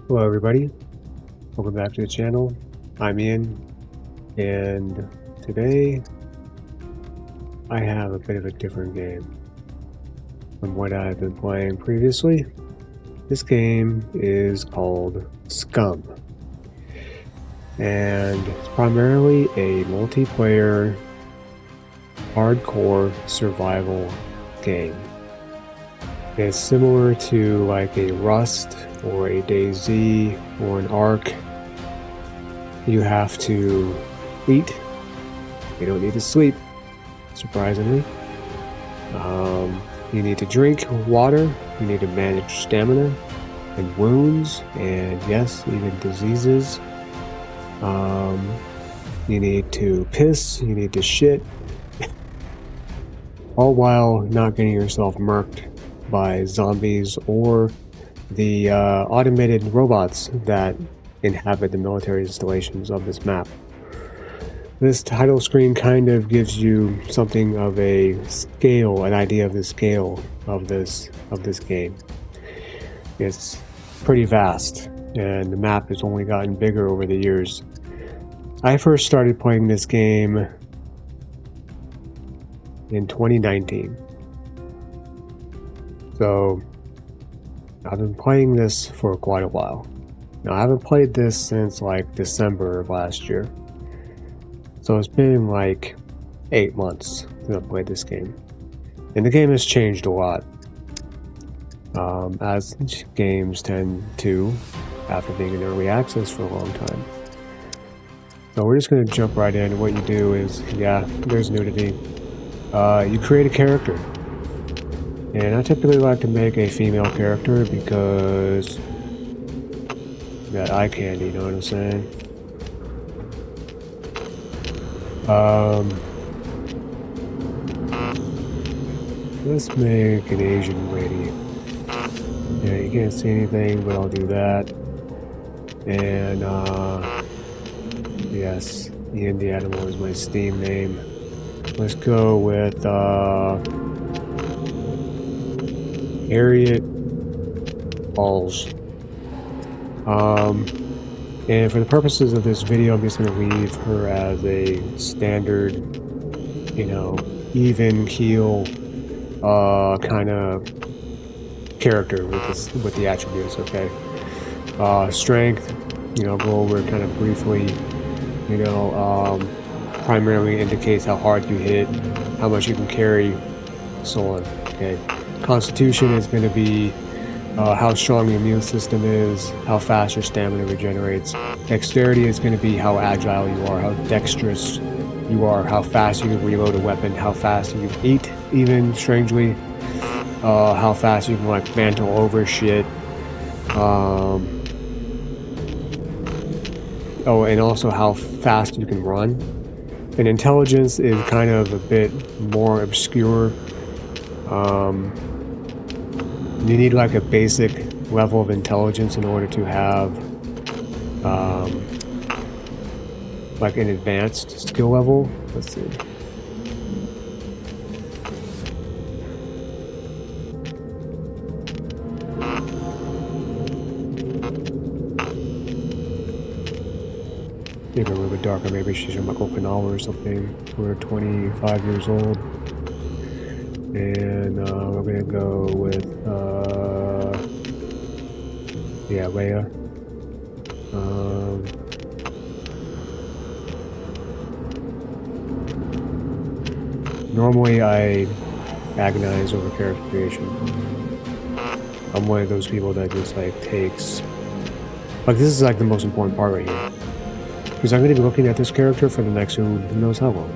Hello everybody, welcome back to the channel. I'm Ian, and today I have a bit of a different game from what I've been playing previously. This game is called SCUM, and it's primarily a multiplayer hardcore survival game. It's similar to like a Rust or a DayZ or an Ark. You have to eat. You don't need to sleep, surprisingly. You need to drink water. You need to manage stamina and wounds, and yes, even diseases. You need to piss. You need to shit. All while not getting yourself murked by zombies or the automated robots that inhabit the military installations of this map. This title screen kind of gives you something of a scale, an idea of the scale of this game. It's pretty vast, and the map has only gotten bigger over the years. I first started playing this game in 2019. So I've been playing this for quite a while. Now I haven't played this since like December of last year. So it's been like 8 months since I've played this game. And the game has changed a lot. As games tend to after being in early access for a long time. So we're just going to jump right in. What you do is, yeah, there's nudity. You create a character. And I typically like to make a female character because that eye candy, you know what I'm saying? Let's make an Asian lady. Yeah, you can't see anything, but I'll do that. And yes, Ian the Animal is my Steam name. Let's go with Harriet Balls. And for the purposes of this video, I'm just going to leave her as a standard, you know, even keel kind of character with the attributes. Okay, strength, you know, go over it kind of briefly. You know, primarily indicates how hard you hit, how much you can carry, so on. Okay. Constitution is going to be how strong your immune system is, how fast your stamina regenerates. Dexterity is going to be how agile you are, how dexterous you are, how fast you can reload a weapon, how fast you can eat, even strangely, how fast you can like mantle over shit. Oh, and also how fast you can run. And intelligence is kind of a bit more obscure. You need like a basic level of intelligence in order to have like an advanced skill level. Let's see. Maybe a little bit darker. Maybe she's from like Okinawa or something. We're 25 years old. And we're gonna go with yeah, Leia. Normally I agonize over character creation. I'm one of those people that just like takes, like, this is like the most important part right here, because I'm gonna be looking at this character for the next who knows how long.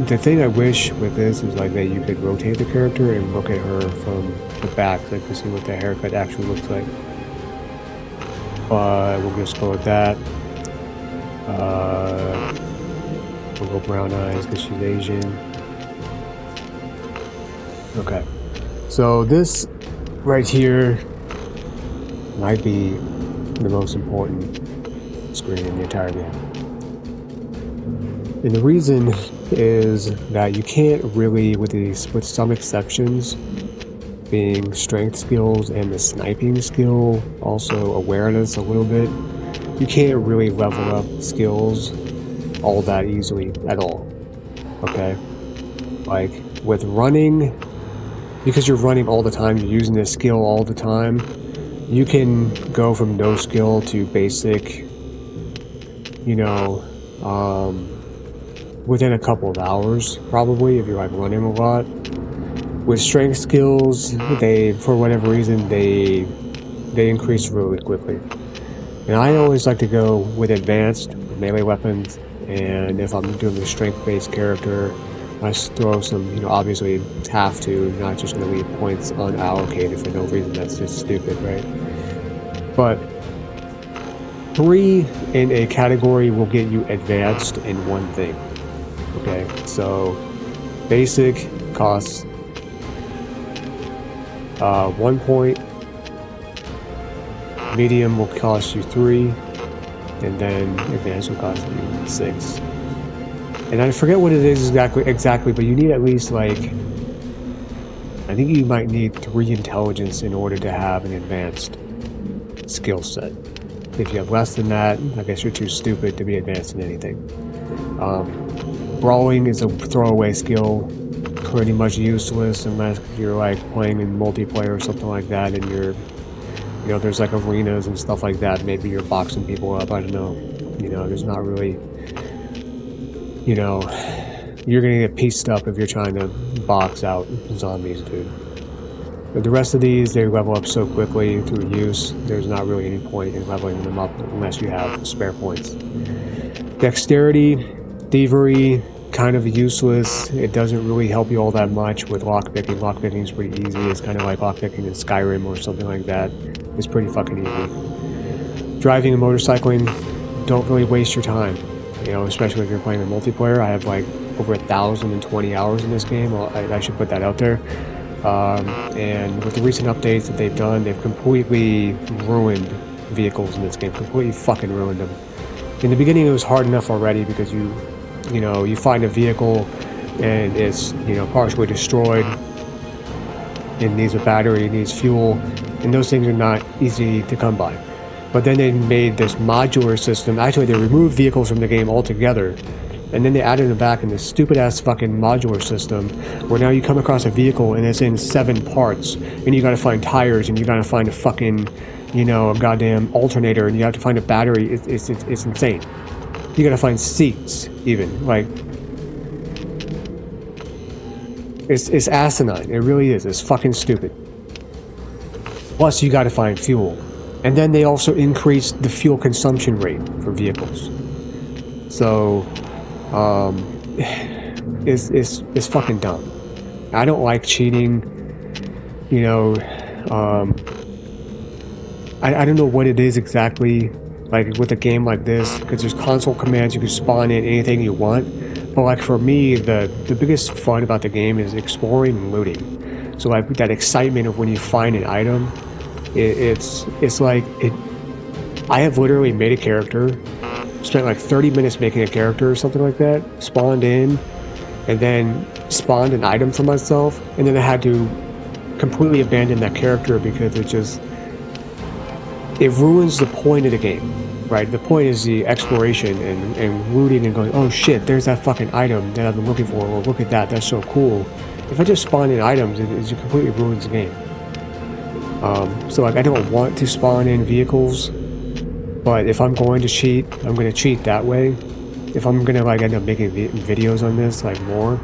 The thing I wish with this is like that you could rotate the character and look at her from the back, like to see what the haircut actually looks like. But we'll just go with that. We'll go brown eyes because she's Asian. Okay, so this right here might be the most important screen in the entire game. And the reason is that you can't really, with some exceptions, being strength skills and the sniping skill, also awareness a little bit. You can't really level up skills all that easily at all, okay? Like, with running, because you're running all the time, you're using this skill all the time, you can go from no skill to basic, you know, within a couple of hours, probably, if you're like running a lot. With strength skills, for whatever reason, they increase really quickly. And I always like to go with advanced melee weapons, and if I'm doing a strength-based character, I throw some, obviously have to, not just going to leave points unallocated for no reason. That's just stupid, right? But 3 in a category will get you advanced in one thing. Okay, so basic costs 1 point, medium will cost you 3, and then advanced will cost you 6. And I forget what it is exactly, but you need at least, like, I think you might need 3 intelligence in order to have an advanced skill set. If you have less than that, I guess you're too stupid to be advanced in anything. Brawling is a throwaway skill, pretty much useless unless you're like playing in multiplayer or something like that, and you're, there's like arenas and stuff like that. Maybe you're boxing people up. I don't know. There's not really. You're gonna get pieced up if you're trying to box out zombies, dude. But the rest of these, they level up so quickly through use. There's not really any point in leveling them up unless you have spare points. Dexterity, thievery, kind of useless. It doesn't really help you all that much with lockpicking. Lockpicking is pretty easy. It's kind of like lockpicking in Skyrim or something like that. It's pretty fucking easy. Driving and motorcycling, don't really waste your time. Especially if you're playing in multiplayer. I have like over 1,020 hours in this game. Well, I should put that out there. And with the recent updates that they've done, they've completely ruined vehicles in this game. Completely fucking ruined them. In the beginning, it was hard enough already because you find a vehicle and it's, partially destroyed. It needs a battery, it needs fuel, and those things are not easy to come by. But then they made this modular system. Actually, they removed vehicles from the game altogether, and then they added them back in this stupid-ass fucking modular system, where now you come across a vehicle and it's in 7 parts, and you gotta find tires, and you gotta find a fucking, a goddamn alternator, and you have to find a battery. It's insane. You gotta find seats, even. Like, it's asinine. It really is. It's fucking stupid. Plus, you gotta find fuel. And then they also increased the fuel consumption rate for vehicles. So, it's fucking dumb. I don't like cheating. I don't know what it is exactly, like with a game like this, because there's console commands, you can spawn in anything you want. But like for me, the biggest fun about the game is exploring and looting. So like that excitement of when you find an item. It's like I have literally made a character, spent like 30 minutes making a character or something like that, spawned in, and then spawned an item for myself, and then I had to completely abandon that character because it ruins the point of the game, right? The point is the exploration and looting and going, oh shit, there's that fucking item that I've been looking for, or look at that, that's so cool. If I just spawn in items, it completely ruins the game. So like I don't want to spawn in vehicles, but if I'm going to cheat, I'm going to cheat that way. If I'm going to like end up making videos on this like more,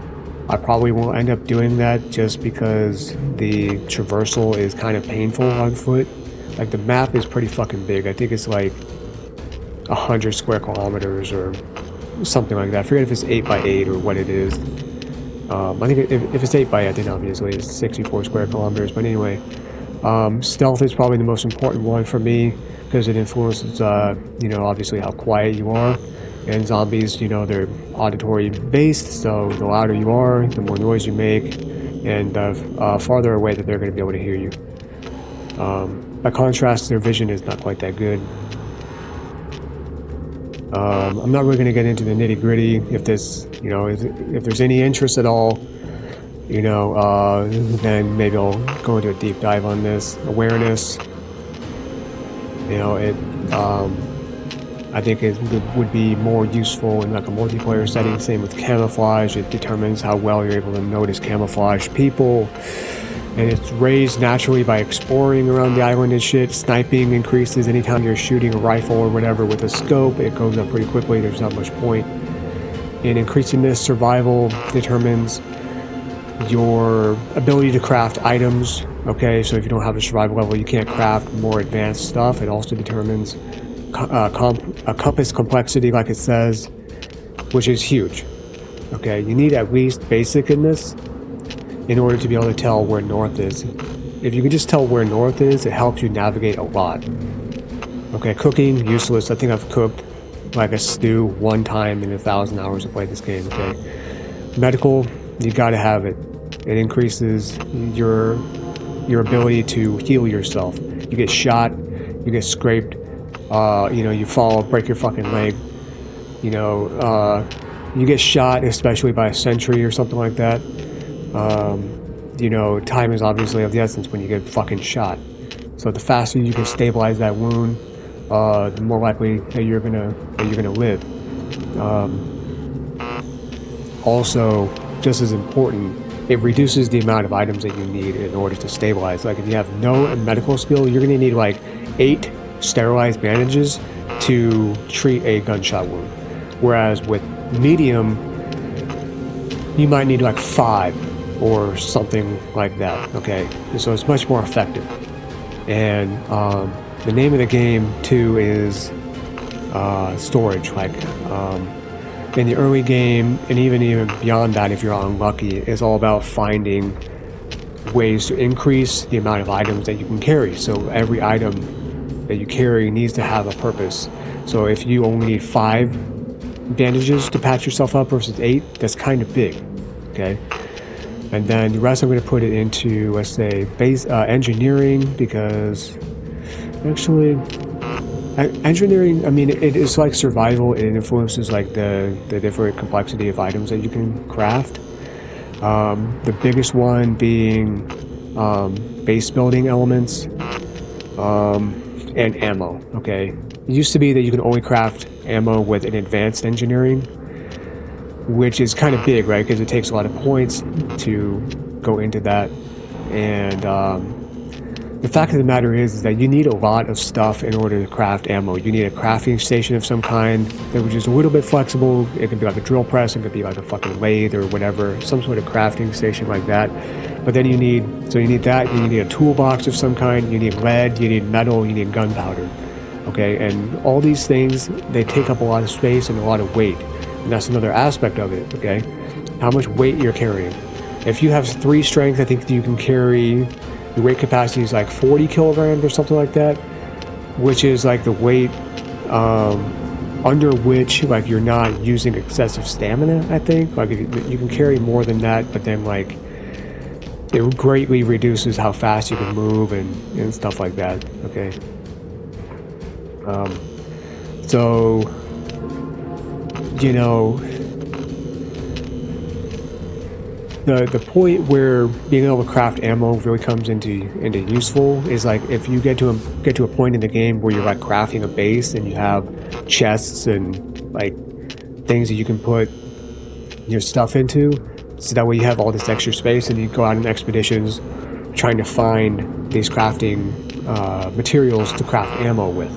I probably won't end up doing that just because the traversal is kind of painful on foot. Like the map is pretty fucking big. I think it's like 100 square kilometers or something like that. I forget if it's 8x8 or what it is. I think if it's 8x8, then obviously it's 64 square kilometers. But anyway. Stealth is probably the most important one for me because it influences, obviously how quiet you are. And zombies, they're auditory based, so the louder you are, the more noise you make, and farther away that they're going to be able to hear you. By contrast, their vision is not quite that good. I'm not really going to get into the nitty gritty. If there's any interest at all, You know, then maybe I'll go into a deep dive on this. Awareness, you know, I think it would be more useful in like a multiplayer setting. Same with camouflage. It determines how well you're able to notice camouflage people. And it's raised naturally by exploring around the island and shit. Sniping increases anytime you're shooting a rifle or whatever with a scope. It goes up pretty quickly. There's not much point in increasing this. Survival determines your ability to craft items. Okay, so if you don't have a survival level, you can't craft more advanced stuff. It also determines a compass complexity, like it says, which is huge. Okay, you need at least basic in this in order to be able to tell where north is. If you can just tell where north is, it helps you navigate a lot. Okay, cooking, useless. I think I've cooked like a stew one time in 1,000 hours to play this game. Okay, medical, you gotta have it. It increases your ability to heal yourself. You get shot, you get scraped, you know, you fall, break your fucking leg, you know, you get shot, especially by a sentry or something like that. You know, time is obviously of the essence when you get fucking shot. So the faster you can stabilize that wound, the more likely that you're gonna live. Also, just as important, it reduces the amount of items that you need in order to stabilize. Like if you have no medical skill, you're gonna need like 8 sterilized bandages to treat a gunshot wound. Whereas with medium, you might need like 5 or something like that. Okay, so it's much more effective. And the name of the game too is storage. Like in the early game, and even beyond that, if you're unlucky, it's all about finding ways to increase the amount of items that you can carry. So every item that you carry needs to have a purpose. So if you only need 5 bandages to patch yourself up versus 8, that's kind of big. Okay, and then the rest I'm going to put it into, let's say, base engineering, because actually engineering, I mean, it is like survival. It influences like the different complexity of items that you can craft. The biggest one being base building elements and ammo. Okay, it used to be that you can only craft ammo with an advanced engineering, which is kind of big, right? Because it takes a lot of points to go into that. And the fact of the matter is that you need a lot of stuff in order to craft ammo. You need a crafting station of some kind that was just a little bit flexible. It could be like a drill press, it could be like a fucking lathe or whatever, some sort of crafting station like that. But then you need that, you need a toolbox of some kind, you need lead, you need metal, you need gunpowder. Okay, and all these things, they take up a lot of space and a lot of weight. And that's another aspect of it, okay? How much weight you're carrying. If you have 3 strength, I think you can carry, your weight capacity is like 40 kilograms or something like that, which is like the weight under which like you're not using excessive stamina, I think. Like you can carry more than that, but then like it greatly reduces how fast you can move and stuff like that, okay? So, you know, the point where being able to craft ammo really comes into useful is like if you get to a point in the game where you're like crafting a base and you have chests and like things that you can put your stuff into, so that way you have all this extra space and you go out on expeditions trying to find these crafting materials to craft ammo with.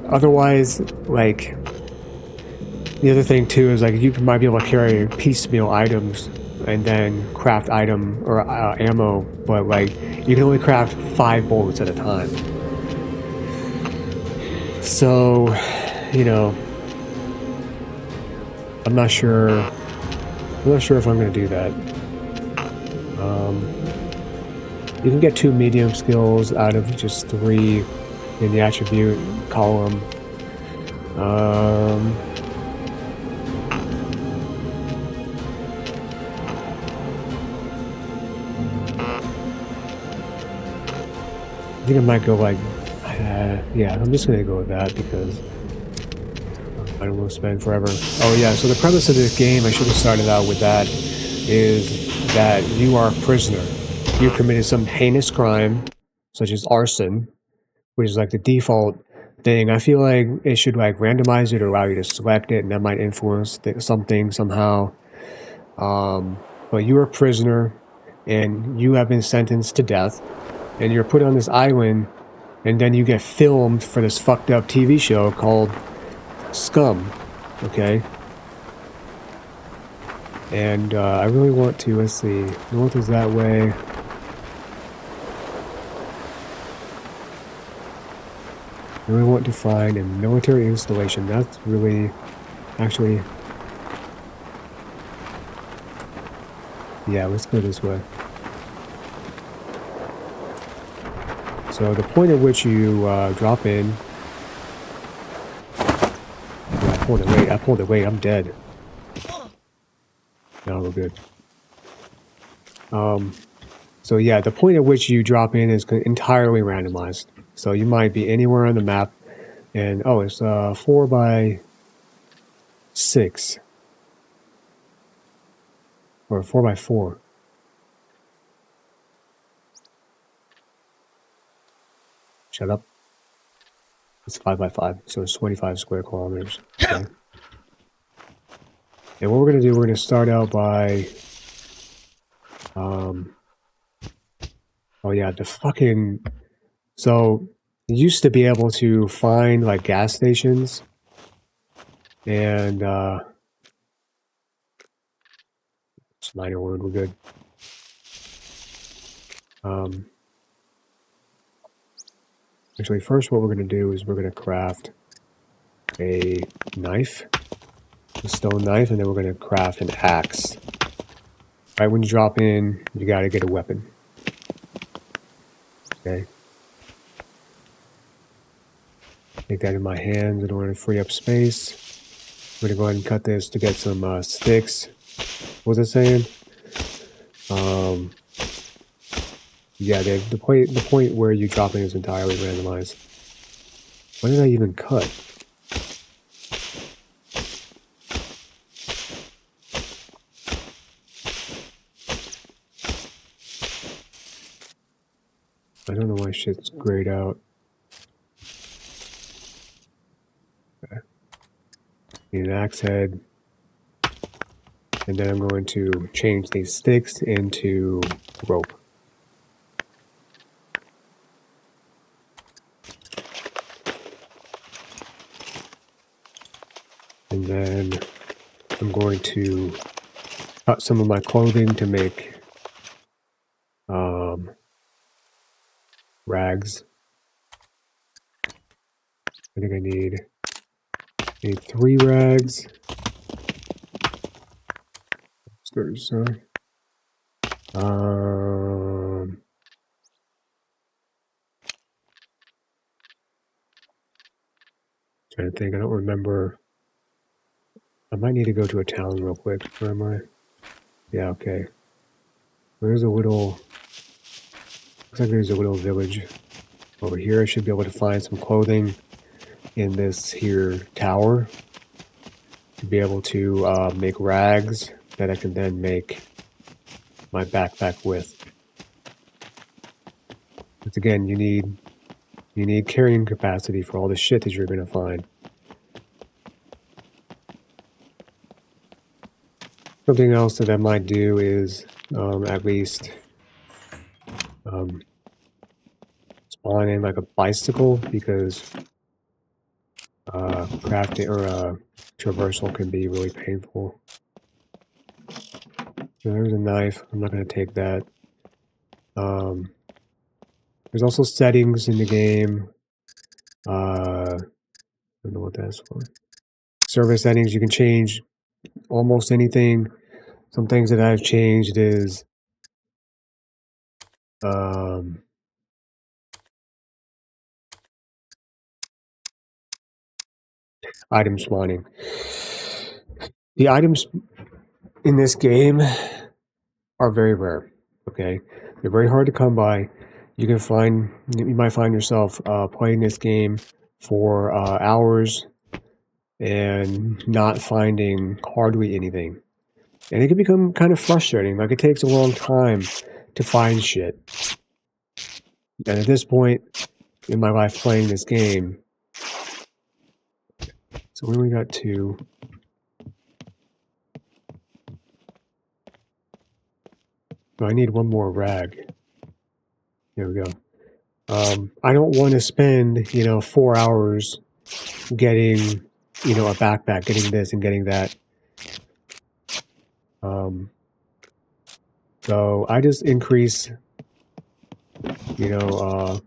Otherwise, like, the other thing too is like you might be able to carry piecemeal items and then craft item or ammo, but like you can only craft 5 bullets at a time. So, you know, I'm not sure if I'm going to do that. You can get 2 medium skills out of just 3 in the attribute column. I think I might go like, yeah, I'm just gonna go with that because I don't want to spend forever. Oh yeah, so the premise of this game, I should have started out with that. is that you are a prisoner. You committed some heinous crime, such as arson, which is like the default thing. I feel like it should like randomize it or allow you to select it, and that might influence something somehow. But you're a prisoner, and you have been sentenced to death, and you're put on this island, and then you get filmed for this fucked up TV show called SCUM, okay? And I really want to, let's see, north is that way. I really want to find a military installation. That's really, actually, yeah, let's go this way. So the point at which you drop in, I pulled it, wait, I'm dead. No, we're good. So yeah, the point at which you drop in is entirely randomized. So you might be anywhere on the map, and oh, it's 4 by 6 or 4 by 4. Shut up. It's 5 by 5, so it's 25 square kilometers. Okay. And what we're gonna do, we're gonna start out by, oh yeah, the fucking. So you used to be able to find like gas stations, and it's a minor word. We're good. Actually, first what we're going to do is we're going to craft a knife, a stone knife, and then we're going to craft an axe. Right when you drop in, you got to get a weapon. Okay. Take that in my hands in order to free up space. I'm going to go ahead and cut this to get some sticks. What was I saying? Yeah, the point where you drop in is entirely randomized. What did I even cut? I don't know why shit's grayed out. Okay. Need an axe head. And then I'm going to change these sticks into rope. And then I'm going to cut some of my clothing to make rags. I think I need 3 rags. There's trying to think, I don't remember. I might need to go to a town real quick. Where am I? Yeah, okay. There's a little, looks like there's a little village over here. I should be able to find some clothing in this here tower to be able to make rags that I can then make my backpack with. But again, you need carrying capacity for all the shit that you're gonna find. Something else that I might do is at least spawn in like a bicycle, because crafting or traversal can be really painful. So there's a knife. I'm not going to take that. There's also settings in the game. I don't know what that's for. Service settings, you can change almost anything. Some things that I've changed is item spawning. The items in this game are very rare. Okay, they're very hard to come by. You might find yourself playing this game for hours and not finding hardly anything. And it can become kind of frustrating. Like, it takes a long time to find shit. And at this point in my life playing this game, so we only got 2. So I need 1 more rag. There we go. I don't want to spend, 4 hours getting, a backpack, getting this and getting that. So I just increase, I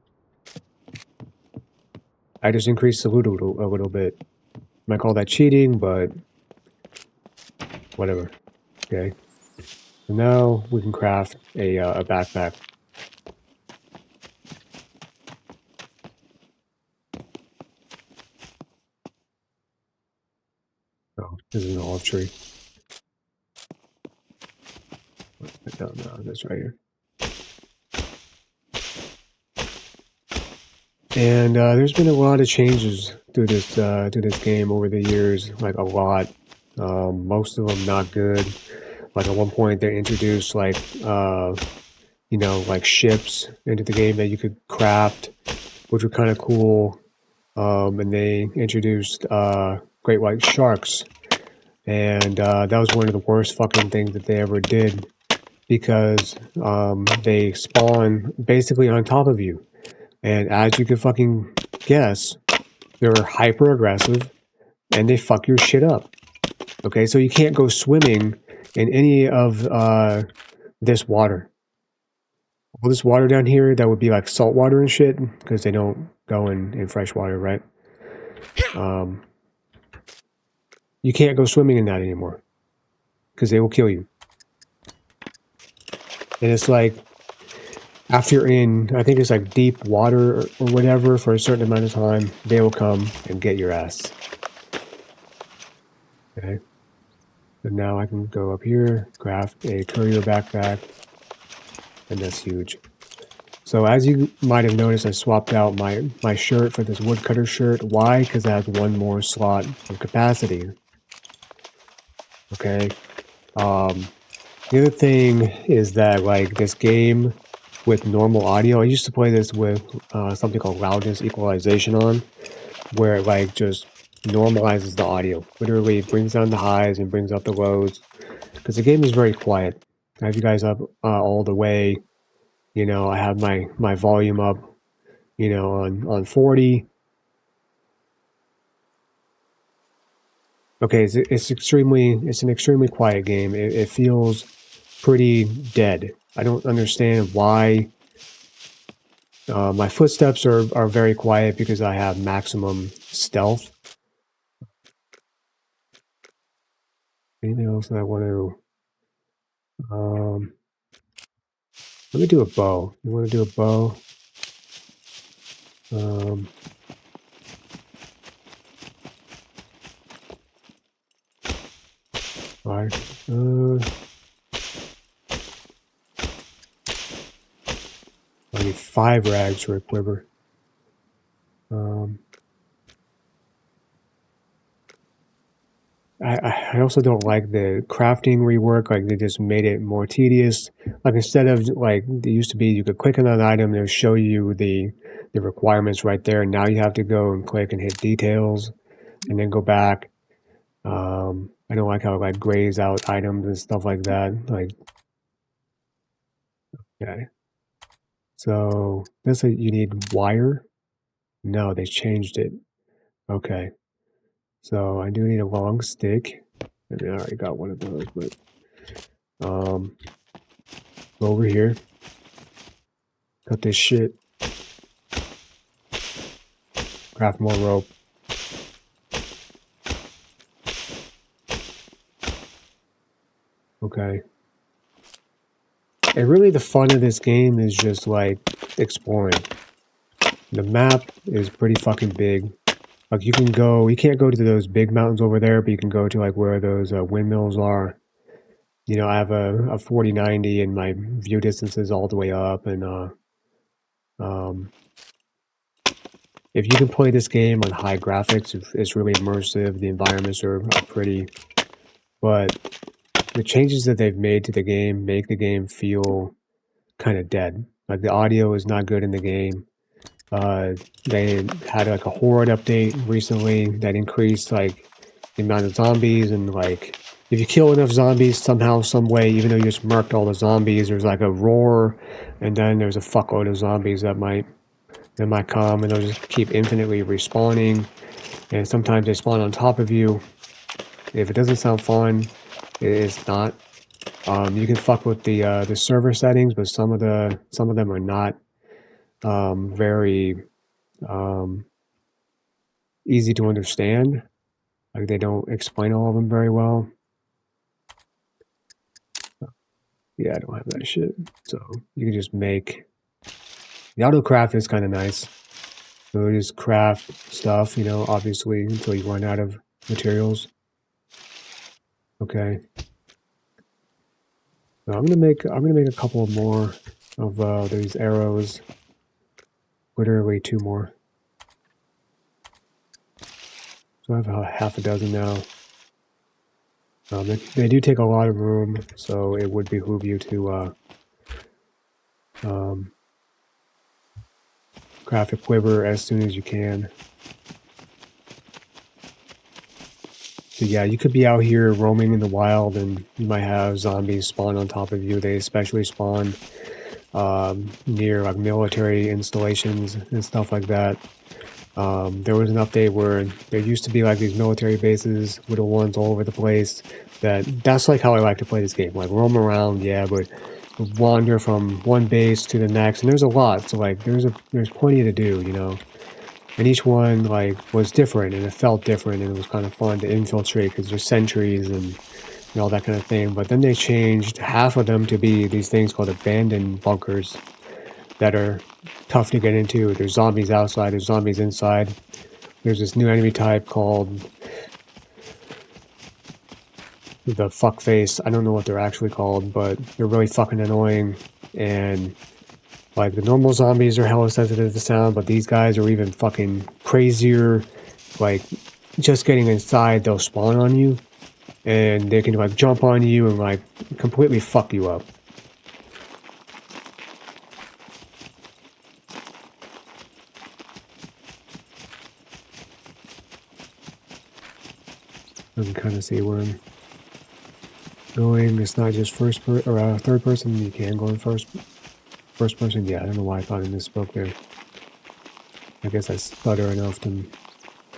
just increase the loot a little bit. Might call that cheating, but whatever. Okay. So now we can craft a backpack. Oh, this is an olive tree. No, that's right here. And there's been a lot of changes to this game over the years, like a lot. Most of them not good. Like at one point they introduced like ships into the game that you could craft, which were kind of cool. And they introduced great white sharks, and that was one of the worst fucking things that they ever did, because they spawn basically on top of you. And as you could fucking guess, they're hyper aggressive and they fuck your shit up. Okay, so you can't go swimming in any of this water. All this water down here that would be like salt water and shit, because they don't go in fresh water, right? You can't go swimming in that anymore because they will kill you. And it's like, after you're in, I think it's like deep water or whatever for a certain amount of time, they will come and get your ass. Okay. So now I can go up here, craft a courier backpack, and that's huge. So as you might have noticed, I swapped out my shirt for this woodcutter shirt. Why? Because it has 1 more slot of capacity. Okay. The other thing is that, like, this game with normal audio, I used to play this with something called loudness equalization on, where it like just normalizes the audio. Literally brings down the highs and brings up the lows, because the game is very quiet. I have you guys up all the way. I have my volume up, on 40. Okay, it's an extremely quiet game. It feels pretty dead. I don't understand why. My footsteps are very quiet because I have maximum stealth. Anything else that I want to? Let me do a bow. You want to do a bow? Alright. I need 5 rags for a quiver. I also don't like the crafting rework. Like, they just made it more tedious. Like, instead of like it used to be, you could click on an item and it'll show you the requirements right there. And now you have to go and click and hit details, and then go back. I don't like how it like grays out items and stuff like that. Like, okay. So this you need wire. No, they changed it. Okay. So I do need a long stick. I mean, I already got one of those, but go over here. Cut this shit. Craft more rope. Okay. And really the fun of this game is just like exploring. The map is pretty fucking big. Like, you can't go to those big mountains over there, but you can go to like where those windmills are. I have a 4090 and my view distance is all the way up, and if you can play this game on high graphics, it's really immersive. The environments are pretty, but the changes that they've made to the game make the game feel kind of dead. Like the audio is not good in the game. They had like a horde update recently that increased like the amount of zombies, and like if you kill enough zombies somehow, some way, even though you just murked all the zombies, there's like a roar, and then there's a fuckload of zombies that might come, and they'll just keep infinitely respawning, and sometimes they spawn on top of you. If it doesn't sound fun, it's not. You can fuck with the server settings, but some of them are not very easy to understand. Like they don't explain all of them very well. Yeah, I don't have that shit. So you can just make the auto craft is kind of nice. So you just craft stuff, you know, obviously until you run out of materials. Okay. So I'm gonna make a couple more of these arrows. Literally 2 more. So I have half a dozen now. They do take a lot of room, so it would behoove you to craft a quiver as soon as you can. So yeah, you could be out here roaming in the wild and you might have zombies spawn on top of you. They especially spawn near like military installations and stuff like that. There was an update where there used to be like these military bases, little ones all over the place. That's like how I like to play this game. Like roam around, yeah, but wander from one base to the next, and there's a lot. So like there's plenty to do, you know. And each one like was different, and it felt different, and it was kind of fun to infiltrate because there's sentries and all that kind of thing. But then they changed half of them to be these things called abandoned bunkers that are tough to get into. There's zombies outside, there's zombies inside. There's this new enemy type called the fuckface. I don't know what they're actually called, but they're really fucking annoying. And like the normal zombies are hella sensitive to sound, but these guys are even fucking crazier. Like just getting inside, they'll spawn on you, and they can like jump on you and like completely fuck you up. I can kind of see where I'm going. It's not just third person. You can go in first person. Yeah, I don't know why I thought I misspoke there. I guess I stutter enough to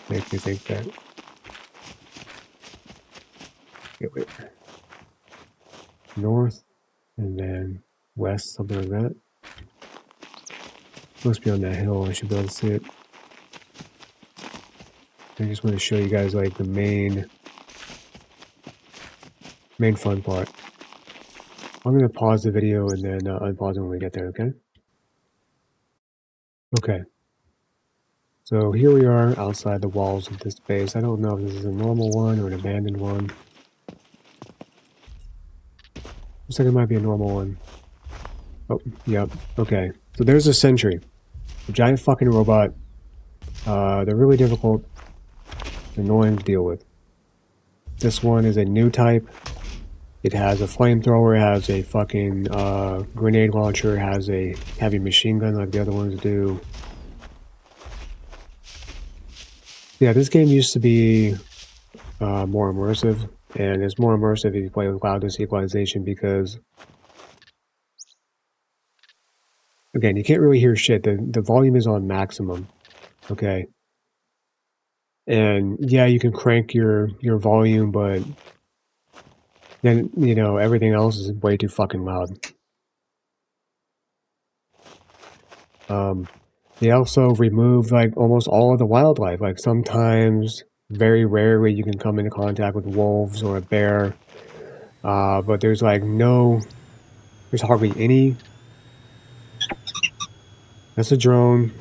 make me think that. Wait. North and then west, something like that. Must be on that hill. I should be able to see it. I just want to show you guys like the main fun part. I'm going to pause the video and then unpause it when we get there, okay? Okay. So here we are outside the walls of this base. I don't know if this is a normal one or an abandoned one. Looks like it might be a normal one. Oh, yep. Okay. So there's a sentry. A giant fucking robot. They're really difficult, annoying to deal with. This one is a new type. It has a flamethrower, it has a fucking grenade launcher, it has a heavy machine gun like the other ones do. Yeah, this game used to be more immersive, and it's more immersive if you play with loudness equalization because, again, you can't really hear shit. The volume is on maximum, okay? And yeah, you can crank your volume, but then, you know, everything else is way too fucking loud. They also removed like almost all of the wildlife. Like sometimes, very rarely, you can come into contact with wolves or a bear. But there's like there's hardly any. That's a drone.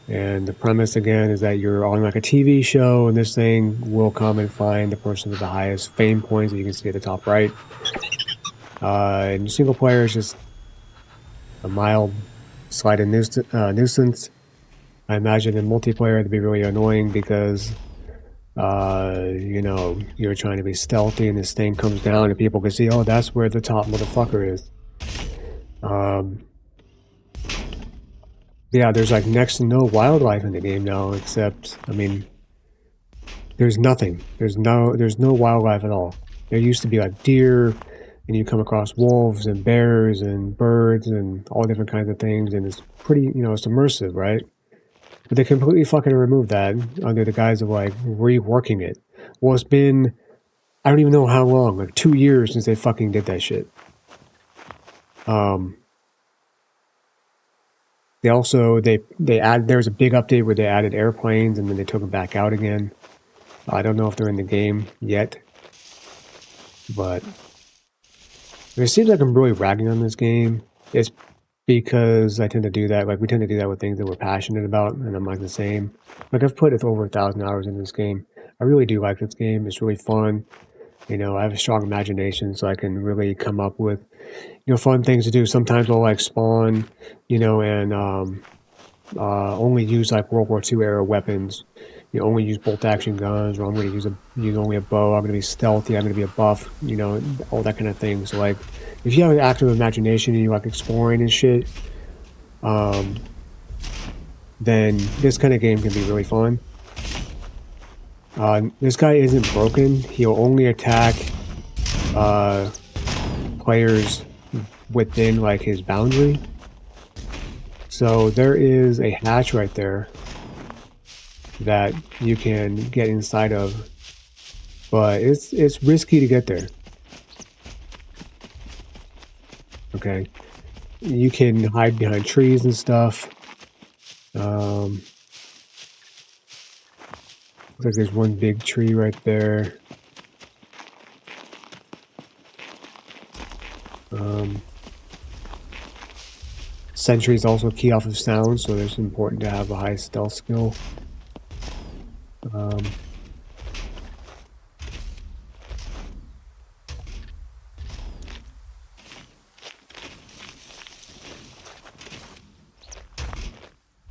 And the premise again is that you're on like a TV show and this thing will come and find the person with the highest fame points that you can see at the top right. And single player is just a mild slight nuisance. I imagine in multiplayer it'd be really annoying because You know, you're trying to be stealthy and this thing comes down and people can see, oh, that's where the top motherfucker is. Yeah, there's like next to no wildlife in the game now, except, I mean, there's nothing. There's no wildlife at all. There used to be like deer, and you come across wolves and bears and birds and all different kinds of things, and it's pretty, you know, it's immersive, right? But they completely fucking removed that under the guise of like reworking it. Well, it's been, I don't even know how long, like 2 years since they fucking did that shit. They also, there was a big update where they added airplanes and then they took them back out again. I don't know if they're in the game yet, but it seems like I'm really ragging on this game. It's because I tend to do that. Like, we tend to do that with things that we're passionate about, and I'm like the same. Like, I've put over 1,000 hours in this game. I really do like this game. It's really fun. You know, I have a strong imagination, so I can really come up with, you know, fun things to do. Sometimes I'll like spawn, you know, and only use like World War II era weapons. You know, only use bolt action guns, or I'm going to use only a bow. I'm going to be stealthy. I'm going to be a buff. You know, all that kind of thing. So like, if you have an active imagination and you like exploring and shit, then this kind of game can be really fun. This guy isn't broken. He'll only attack players within like his boundary. So there is a hatch right there that you can get inside of, but it's risky to get there. Okay, you can hide behind trees and stuff. Looks like there's one big tree right there. Sentries also key off of sound, so it's important to have a high stealth skill.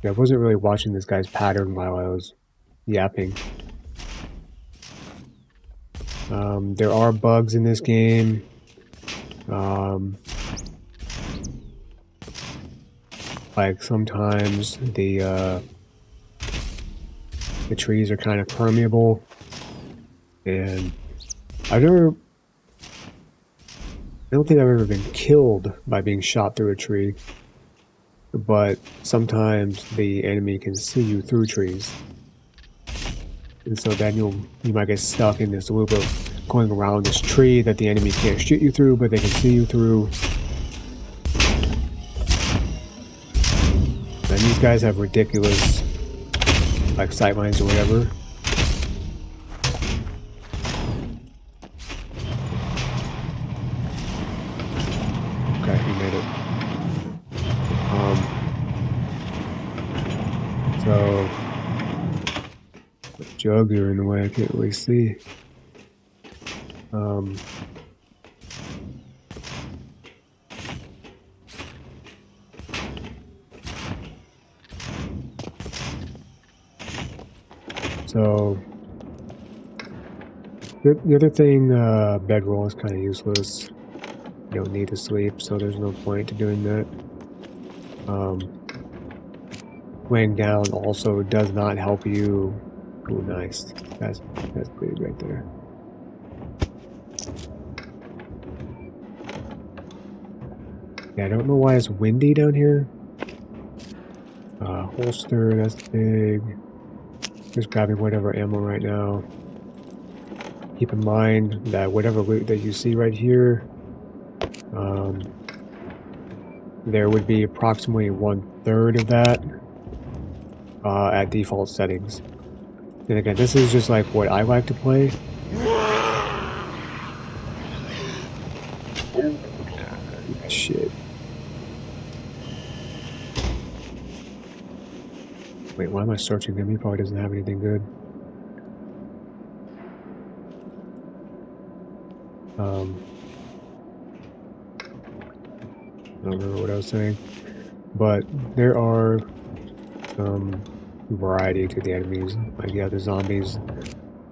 I wasn't really watching this guy's pattern while I was yapping. There are bugs in this game. Like sometimes the trees are kind of permeable, and I don't think I've ever been killed by being shot through a tree, but sometimes the enemy can see you through trees, and so then you might get stuck in this loop of going around this tree that the enemy can't shoot you through, but they can see you through. And these guys have ridiculous, like, sightlines or whatever. Okay, he made it. So, the jugs are in the way, I can't really see. So, the other thing, bedroll is kind of useless. You don't need to sleep, so there's no point to doing that. Laying down also does not help you. Oh, nice. That's pretty right there. Yeah, I don't know why it's windy down here. Holster, that's big. Just grabbing whatever ammo right now. Keep in mind that whatever loot that you see right here, there would be approximately 1/3 of that at default settings. And again, this is just like what I like to play. Shit. Wait, why am I searching him? He probably doesn't have anything good. I don't remember what I was saying. But there are some variety to the enemies. Like, yeah, the zombies.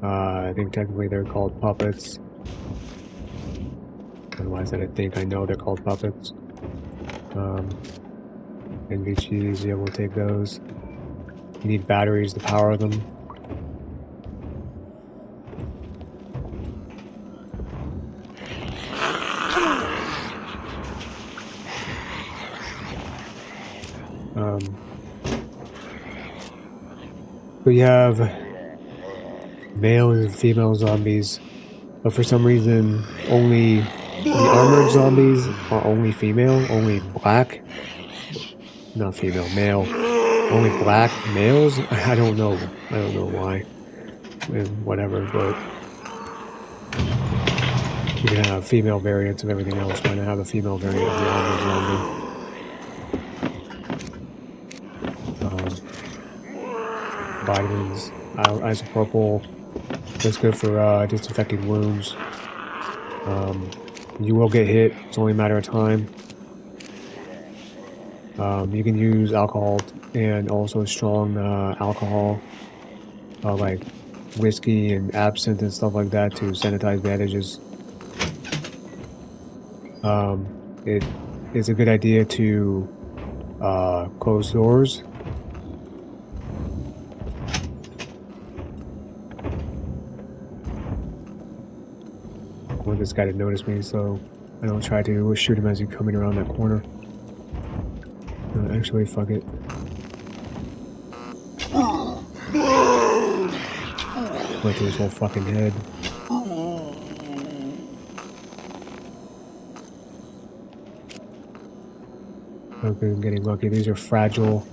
I think technically they're called puppets. Otherwise, I know they're called puppets. NVGs, yeah, we'll take those. You need batteries to power them. We have male and female zombies, but for some reason, only the armored zombies are only female, only black. Not female, male. Only black males? I don't know. I don't know why. And whatever, but you can have female variants of everything else. Why not have a female variant of the armored zombie? Vitamins, isopropyl, that's good for disinfecting wounds. You will get hit, it's only a matter of time. You can use alcohol and also strong alcohol, like whiskey and absinthe and stuff like that to sanitize bandages. It is a good idea to close doors. I want this guy to notice me, so I don't try to shoot him as he's coming around that corner. Actually, fuck it. Went through his whole fucking head. Okay, I'm getting lucky. These are fragile.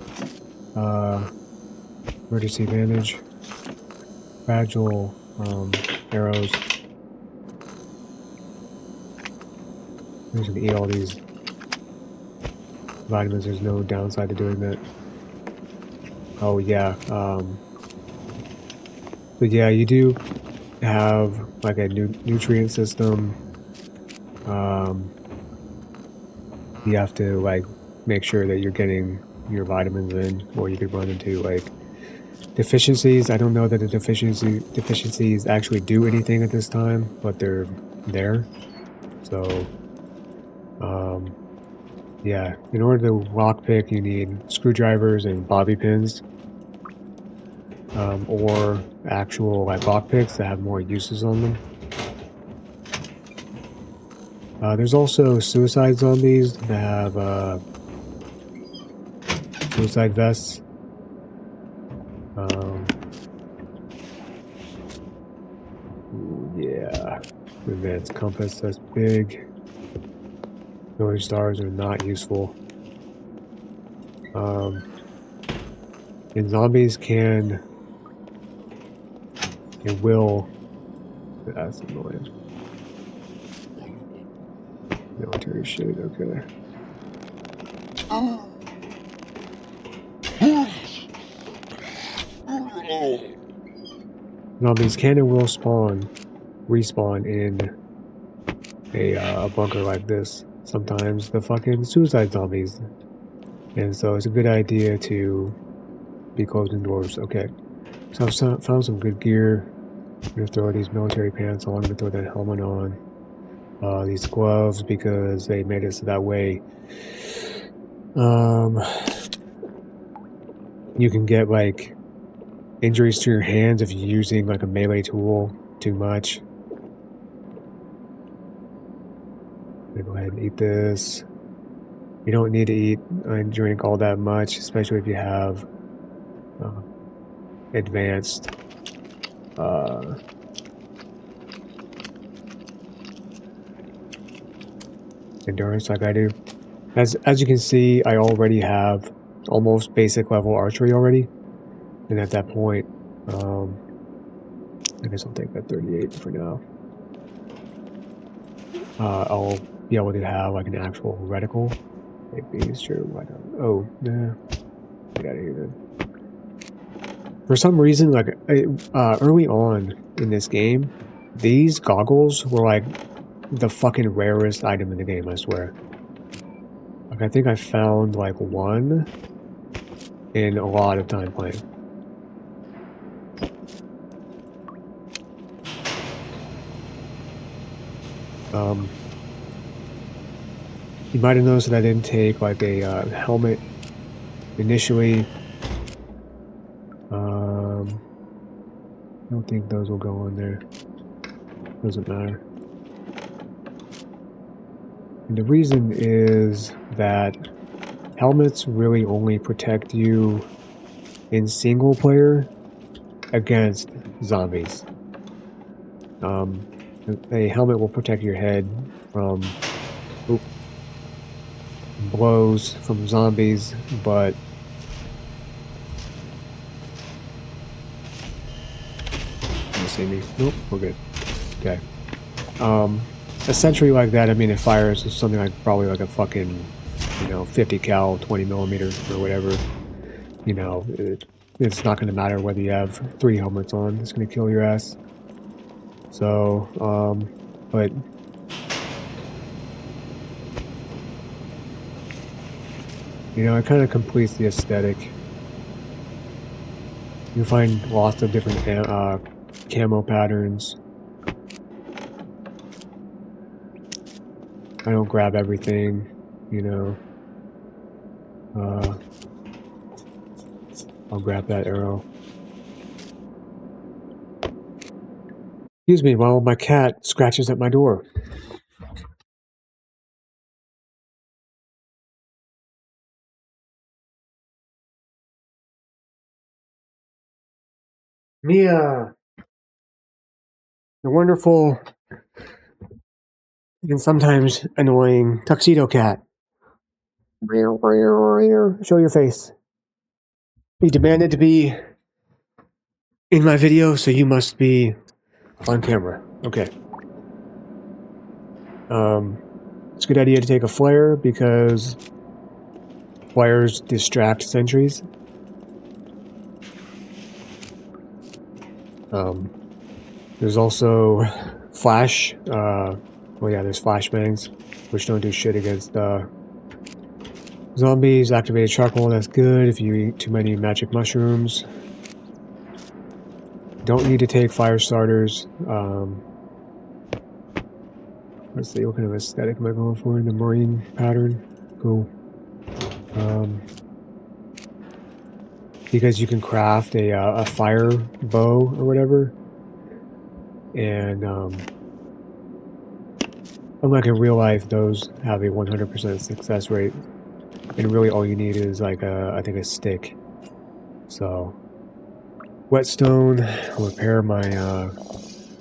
Emergency bandage. Fragile arrows. I'm just gonna eat all these vitamins. There's no downside to doing that. Oh yeah. But yeah, you do have like a nutrient system. You have to like make sure that you're getting your vitamins in, or you could run into like deficiencies. I don't know that the deficiencies actually do anything at this time, but they're there. So yeah, in order to lockpick, you need screwdrivers and bobby pins, or actual like lockpicks that have more uses on them. There's also suicide zombies that have suicide vests. Yeah, advanced compass, that's big. Northern stars are not useful. And zombies can and will. That's annoying. Military shit, okay. Zombies can and will respawn in a bunker like this. Sometimes the fucking suicide zombies. And so it's a good idea to be closing doors. Okay. So I've found some good gear. I'm gonna throw these military pants on. I'm gonna throw that helmet on. These gloves because they made it so that way you can get like injuries to your hands if you're using like a melee tool too much. I'm gonna go ahead and eat this. You don't need to eat and drink all that much, especially if you have advanced endurance like I do. As you can see, I already have almost basic level archery already, and at that point, I guess I'll take that 38 for now. I'll be able to have like an actual reticle. Maybe, sure, why not? Oh, nah. Get out of here then. For some reason, like early on in this game, these goggles were like the fucking rarest item in the game, I swear. Like, I think I found like one in a lot of time playing. You might have noticed that I didn't take like a helmet initially. I don't think those will go on there. Doesn't matter. And the reason is that helmets really only protect you in single player against zombies. A helmet will protect your head from blows from zombies, but you see me? Nope, we're good. Okay. Essentially like that. I mean, it fires something like probably like a fucking, 50 cal, 20 millimeter or whatever. It's not going to matter whether you have 3 helmets on. It's going to kill your ass. So, but it kind of completes the aesthetic. You find lots of different camo patterns. I don't grab everything, I'll grab that arrow. Excuse me while my cat scratches at my door. Mia! The wonderful and sometimes annoying tuxedo cat. Show your face. You demanded to be in my video, so you must be on camera. Okay. It's a good idea to take a flare because flares distract sentries. There's also flash. There's flashbangs, which don't do shit against zombies. Activated charcoal, that's good if you eat too many magic mushrooms. Don't need to take fire starters. Let's see, what kind of aesthetic am I going for in the marine pattern? Cool. Because you can craft a fire bow or whatever. And unlike in real life, those have a 100% success rate. And really all you need is like I think a stick. So, whetstone, I'll repair my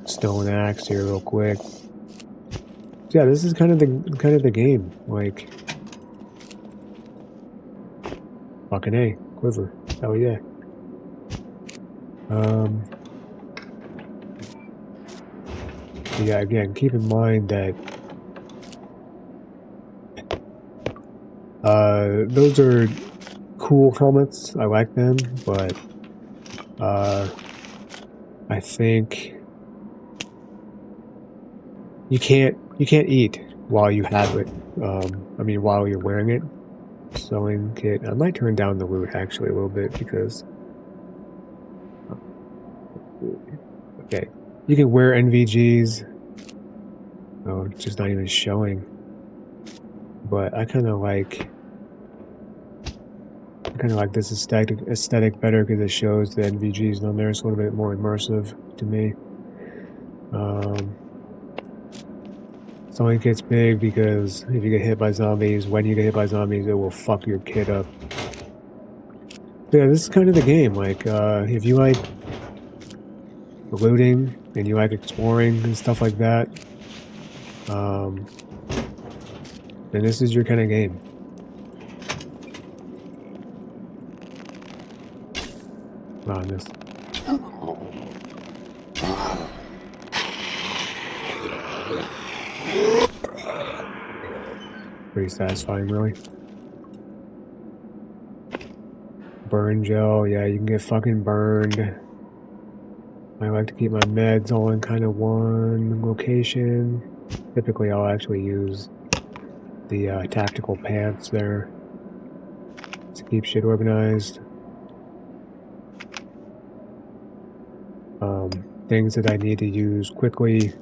stone axe here real quick. Yeah, this is kind of the game. Like, fucking A, quiver. Hell yeah. Yeah, again, keep in mind that those are cool helmets. I like them, but I think you can't eat while you have it. While you're wearing it. Sewing kit. I might turn down the loot actually a little bit because okay, you can wear NVGs. Oh, it's just not even showing. But I kind of like this aesthetic better because it shows the NVGs on there. It's a little bit more immersive to me. Sewing kit's big because if you get hit by zombies, when you get hit by zombies, it will fuck your kit up. But yeah, this is kind of the game. Like, if you like looting and you like exploring and stuff like that, then this is your kind of game. Wow, this. Pretty satisfying, really. Burn gel, yeah, you can get fucking burned. I like to keep my meds all in kind of one location. Typically, I'll actually use the tactical pants there to keep shit organized. Things that I need to use quickly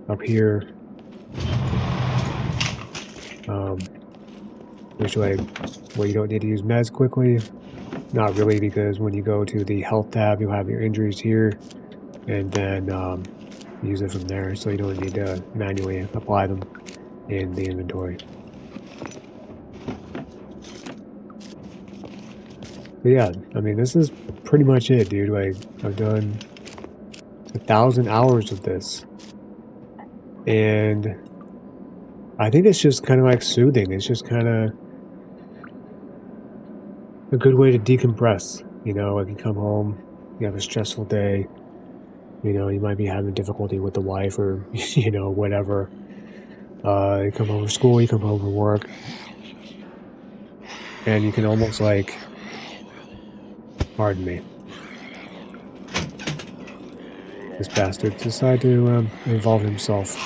up here. Which way, where you don't need to use meds quickly. Not really, because when you go to the health tab, you'll have your injuries here, and then use it from there, so you don't need to manually apply them in the inventory. But yeah, I mean, this is pretty much it, dude. Like, I've done 1,000 hours of this, and I think it's just kind of like soothing. It's just kind of a good way to decompress. You know, like you come home, you have a stressful day, you know, you might be having difficulty with the wife or, you know, whatever. You come home from school, you come home from work, and you can almost like, pardon me, this bastard decided to involve himself.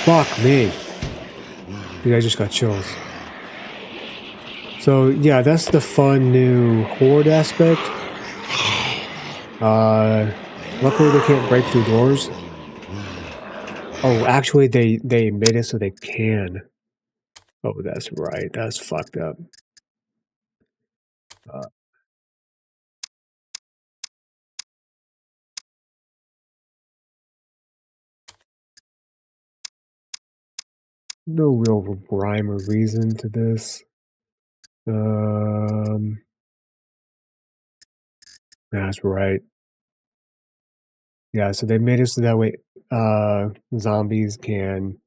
Fuck me. Dude, I just got chills. So yeah, that's the fun new horde aspect. Luckily they can't break through doors. Oh, actually they made it so they can. Oh, that's right. That's fucked up. No real rhyme or reason to this. That's right. Yeah, so they made it so that way zombies can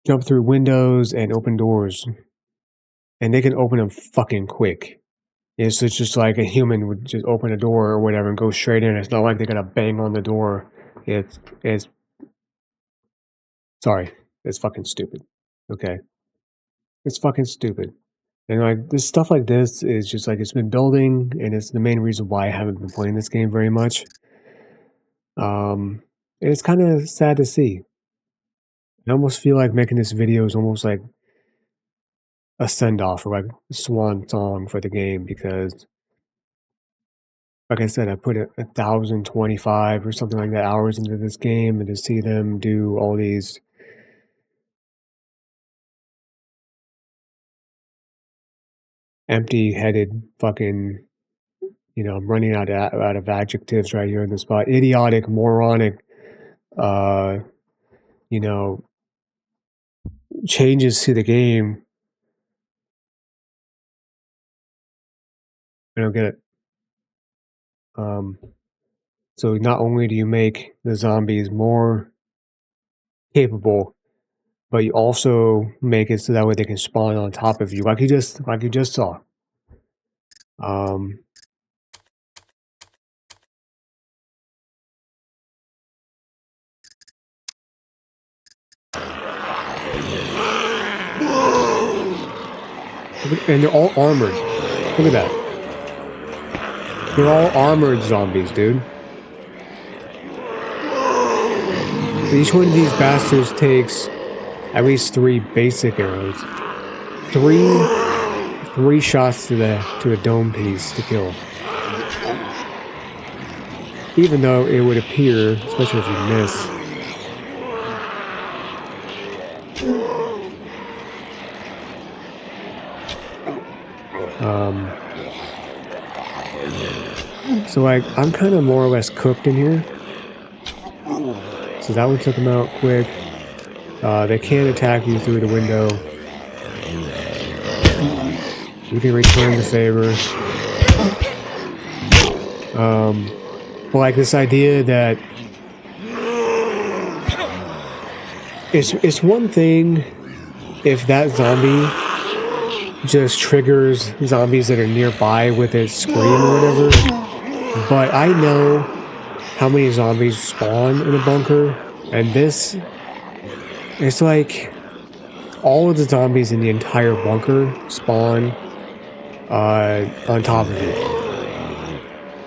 jump through windows and open doors. And they can open them fucking quick. It's just like a human would just open a door or whatever and go straight in. It's not like they gotta bang on the door. It's sorry. It's fucking stupid. Okay. It's fucking stupid. And like this stuff like this is just like it's been building, and it's the main reason why I haven't been playing this game very much. And it's kind of sad to see. I almost feel like making this video is almost like a send-off or like a swan song for the game, because like I said, I put 1,025 or something like that hours into this game, and to see them do all these empty-headed fucking, you know, I'm running out of adjectives right here in the spot. Idiotic, moronic, you know, changes to the game. I don't get it. So not only do you make the zombies more capable, but you also make it so that way they can spawn on top of you, like you just saw. And they're all armored. Look at that. They're all armored zombies, dude. Each one of these bastards takes at least 3 basic arrows. Three shots to the dome piece to kill. Even though it would appear, especially if you miss. So like, I'm kind of more or less cooked in here. So that one took them out quick. They can attack you through the window. You can return the favor. But like this idea that it's one thing if that zombie just triggers zombies that are nearby with its scream or whatever. But I know how many zombies spawn in a bunker, and this, it's like all of the zombies in the entire bunker spawn on top of you.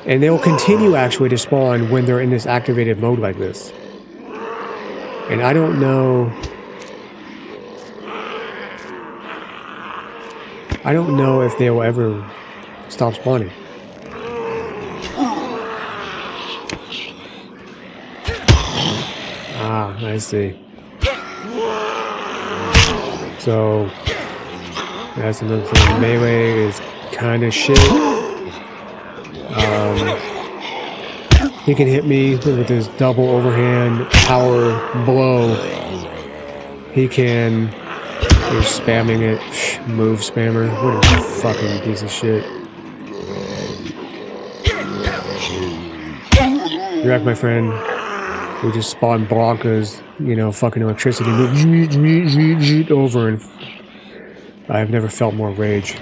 And they will continue actually to spawn when they're in this activated mode like this. And I don't know if they will ever stop spawning. Ah, I see. So that's another thing. Melee is kind of shit. He can hit me with his double overhand power blow. He can. You're spamming it. Move spammer. What a fucking piece of shit. You're like my friend who just spawned Blanca's, you know, fucking electricity move over, and I've never felt more rage.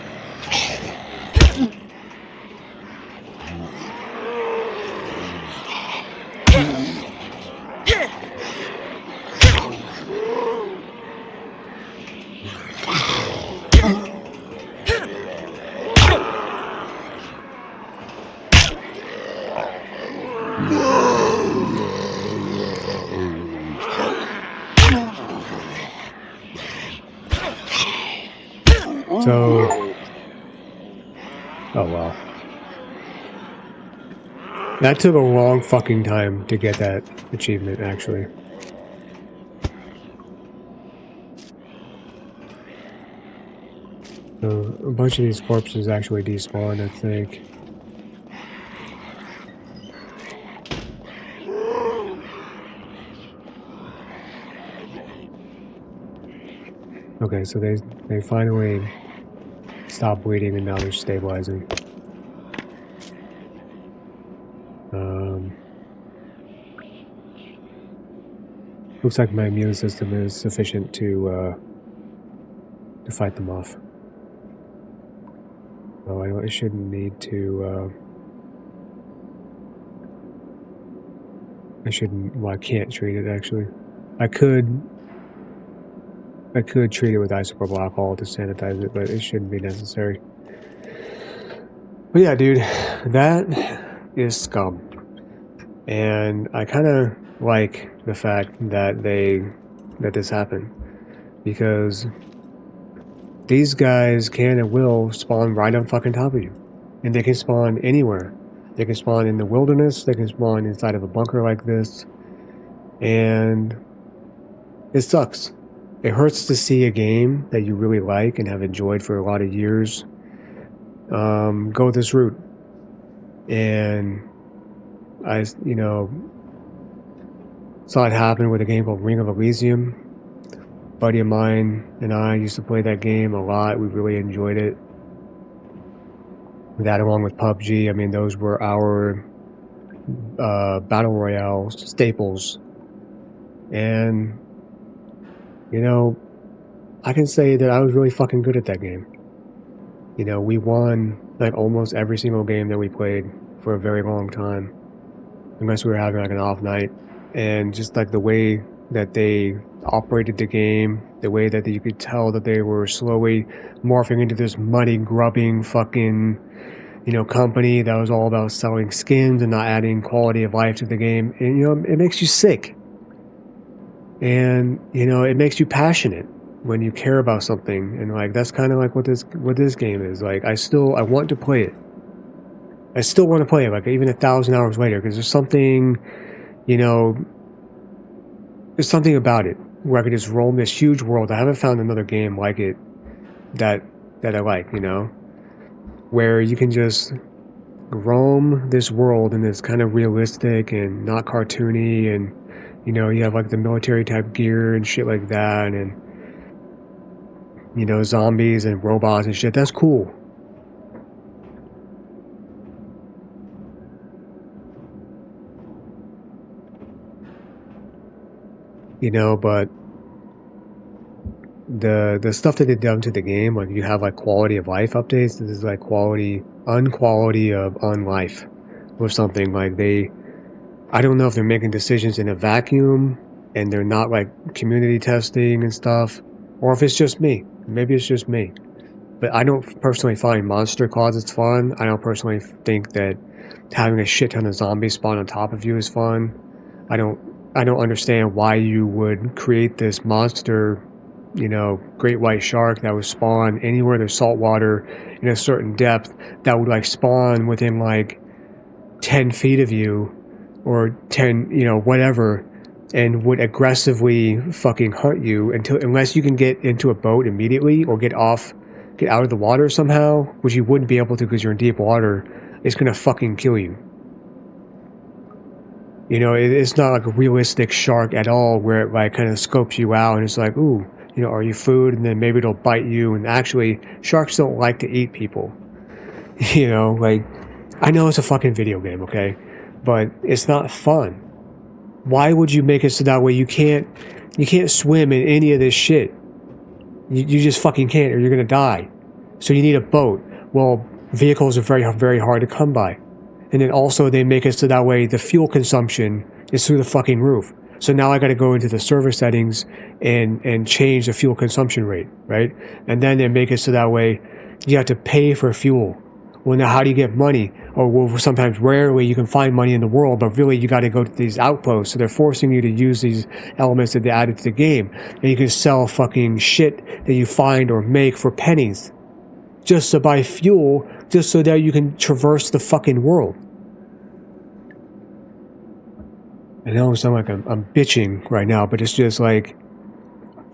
So, oh well. That took a long fucking time to get that achievement, actually. So, a bunch of these corpses actually despawned, I think. Okay, so they finally stopped bleeding and now they're stabilizing. Looks like my immune system is sufficient to fight them off. Oh, I shouldn't need to. I shouldn't. Well, I can't treat it actually. I could treat it with isopropyl alcohol to sanitize it, but it shouldn't be necessary. But yeah, dude, that is SCUM. And I kind of like the fact that this happened, because these guys can and will spawn right on fucking top of you. And they can spawn anywhere. They can spawn in the wilderness, they can spawn inside of a bunker like this. And it sucks. It hurts to see a game that you really like and have enjoyed for a lot of years go this route. And I, you know, saw it happen with a game called Ring of Elysium. A buddy of mine and I used to play that game a lot. We really enjoyed it. That along with PUBG, I mean, those were our Battle Royale staples. And, you know, I can say that I was really fucking good at that game. You know, we won like almost every single game that we played for a very long time. Unless we were having like an off night. And just like the way that they operated the game, the way that you could tell that they were slowly morphing into this money grubbing fucking, you know, company that was all about selling skins and not adding quality of life to the game. And, you know, it makes you sick. And, you know, it makes you passionate when you care about something. And like, that's kind of like what this game is. Like, I want to play it. I still want to play it, like even 1,000 hours later, because there's something, you know, there's something about it where I could just roam this huge world. I haven't found another game like it that I like, you know, where you can just roam this world and it's kind of realistic and not cartoony, and, you know, you have like the military type gear and shit like that, and, you know, zombies and robots and shit. That's cool. You know, but the stuff that they've done to the game, like you have like quality of life updates. This is like unquality of unlife or something. Like I don't know if they're making decisions in a vacuum and they're not like community testing and stuff, or if it's just me. Maybe it's just me. But I don't personally find monster closets fun. I don't personally think that having a shit ton of zombies spawn on top of you is fun. I don't understand why you would create this monster, you know, great white shark that would spawn anywhere there's salt water in a certain depth, that would like spawn within like 10 feet of you, or 10, you know, whatever, and would aggressively fucking hunt you unless you can get into a boat immediately or get out of the water somehow, which you wouldn't be able to because you're in deep water. It's gonna fucking kill you. You know, it's not like a realistic shark at all where it like kind of scopes you out and it's like, ooh, you know, are you food? And then maybe it'll bite you. And actually, sharks don't like to eat people. You know, like, I know it's a fucking video game, okay? But it's not fun. Why would you make it so that way you can't swim in any of this shit? You just fucking can't, or you're gonna die. So you need a boat. Well, vehicles are very, very hard to come by. And then also they make it so that way the fuel consumption is through the fucking roof. So now I got to go into the server settings and change the fuel consumption rate, right? And then they make it so that way you have to pay for fuel. Well, now how do you get money? Or well, sometimes rarely you can find money in the world, but really you got to go to these outposts. So they're forcing you to use these elements that they added to the game. And you can sell fucking shit that you find or make for pennies just to buy fuel, just so that you can traverse the fucking world. I know I sound like I'm bitching right now, but it's just like,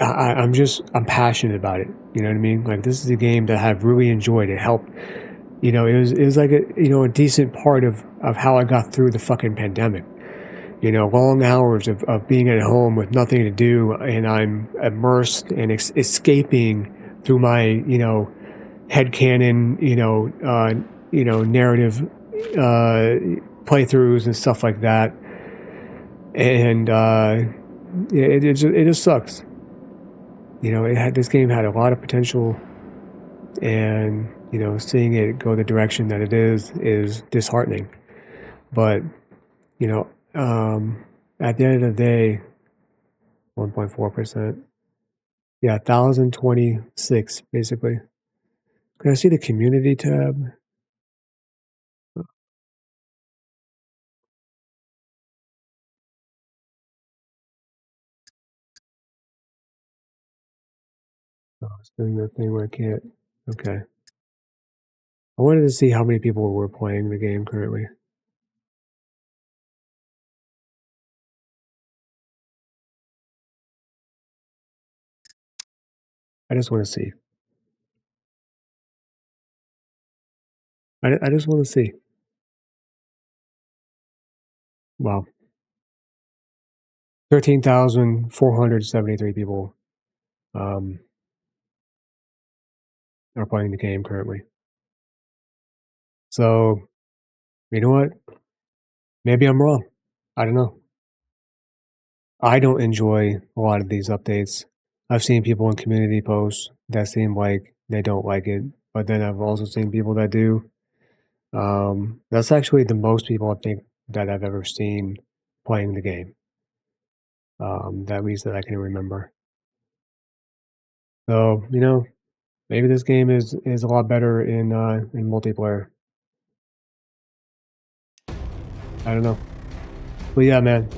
I'm passionate about it. You know what I mean? Like, this is a game that I've really enjoyed. It helped, you know, it was like a decent part of how I got through the fucking pandemic. You know, long hours of being at home with nothing to do, and I'm immersed and escaping through my, you know, headcanon, narrative playthroughs and stuff like that. And it just sucks. You know, this game had a lot of potential, and you know, seeing it go the direction that it is disheartening. But you know, at the end of the day, 1.4%. Yeah, 1,026 basically. Can I see the community tab? Oh, it's doing that thing where I can't. Okay. I wanted to see how many people were playing the game currently. I just want to see. I just want to see. Wow. 13,473 people are playing the game currently. So, you know what? Maybe I'm wrong. I don't know. I don't enjoy a lot of these updates. I've seen people in community posts that seem like they don't like it, but then I've also seen people that do. That's actually the most people I think that I've ever seen playing the game. At least that I can remember. So, you know, maybe this game is a lot better in multiplayer. I don't know. But yeah, man,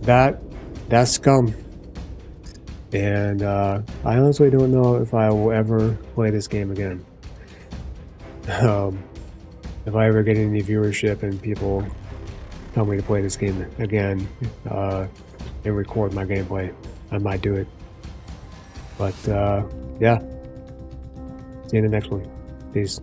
that's SCUM. And I honestly don't know if I will ever play this game again. If I ever get any viewership and people tell me to play this game again and record my gameplay, I might do it. But yeah, see you in the next one. Peace.